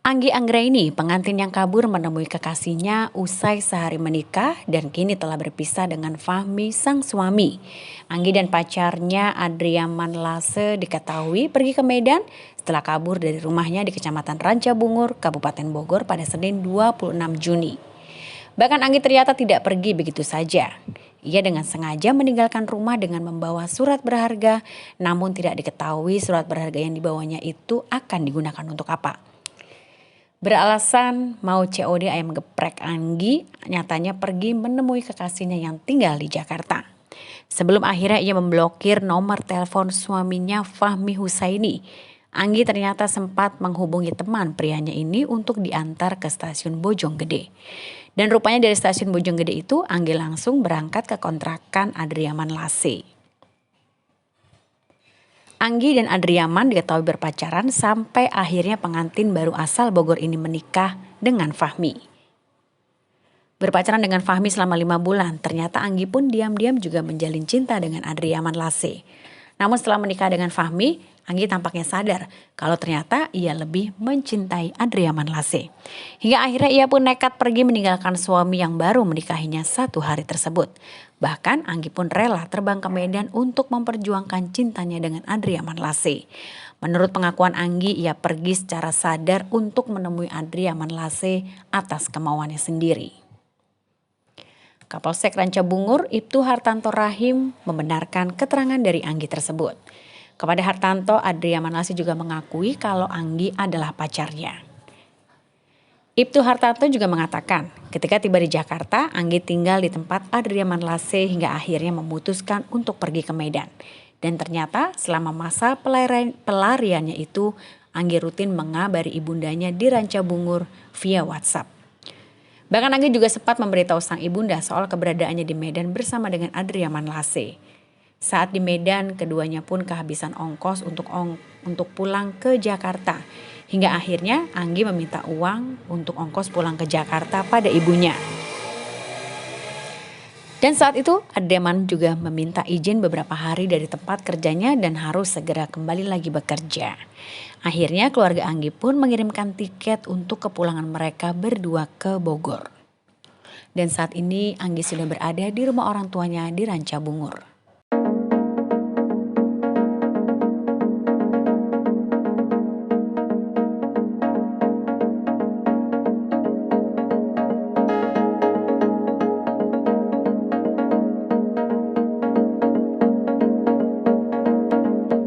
Anggi Anggraini, pengantin yang kabur menemui kekasihnya usai sehari menikah dan kini telah berpisah dengan Fahmi sang suami. Anggi dan pacarnya Adriaman Lase diketahui pergi ke Medan setelah kabur dari rumahnya di Kecamatan Ranca Bungur, Kabupaten Bogor pada Senin 26 Juni. Bahkan Anggi ternyata tidak pergi begitu saja. Ia dengan sengaja meninggalkan rumah dengan membawa surat berharga, namun tidak diketahui surat berharga yang dibawanya itu akan digunakan untuk apa. Beralasan mau COD ayam geprek, Anggi nyatanya pergi menemui kekasihnya yang tinggal di Jakarta. Sebelum akhirnya ia memblokir nomor telepon suaminya Fahmi Husaini, Anggi ternyata sempat menghubungi teman prianya ini untuk diantar ke stasiun Bojonggede. Dan rupanya dari stasiun Bojonggede itu Anggi langsung berangkat ke kontrakan Adriaman Lase. Anggi dan Adriaman diketahui berpacaran sampai akhirnya pengantin baru asal Bogor ini menikah dengan Fahmi. Berpacaran dengan Fahmi selama 5 bulan, ternyata Anggi pun diam-diam juga menjalin cinta dengan Adriaman Lase. Namun setelah menikah dengan Fahmi, Anggi tampaknya sadar kalau ternyata ia lebih mencintai Adriaman Lase. Hingga akhirnya ia pun nekat pergi meninggalkan suami yang baru menikahinya 1 hari tersebut. Bahkan Anggi pun rela terbang ke Medan untuk memperjuangkan cintanya dengan Adriaman Lase. Menurut pengakuan Anggi, ia pergi secara sadar untuk menemui Adriaman Lase atas kemauannya sendiri. Kapolsek Ranca Bungur, Ibtu Hartanto Rahim membenarkan keterangan dari Anggi tersebut. Kepada Hartanto, Adriaman Lase juga mengakui kalau Anggi adalah pacarnya. Ibtu Hartanto juga mengatakan, ketika tiba di Jakarta, Anggi tinggal di tempat Adriaman Lase hingga akhirnya memutuskan untuk pergi ke Medan. Dan ternyata selama masa pelariannya itu, Anggi rutin mengabari ibundanya di Ranca Bungur via WhatsApp. Bahkan Anggi juga sempat memberitahu sang ibunda soal keberadaannya di Medan bersama dengan Adriaman Lase. Saat di Medan, keduanya pun kehabisan ongkos untuk pulang ke Jakarta. Hingga akhirnya Anggi meminta uang untuk ongkos pulang ke Jakarta pada ibunya. Dan saat itu Adriaman juga meminta izin beberapa hari dari tempat kerjanya dan harus segera kembali lagi bekerja. Akhirnya keluarga Anggi pun mengirimkan tiket untuk kepulangan mereka berdua ke Bogor. Dan saat ini Anggi sudah berada di rumah orang tuanya di Ranca Bungur.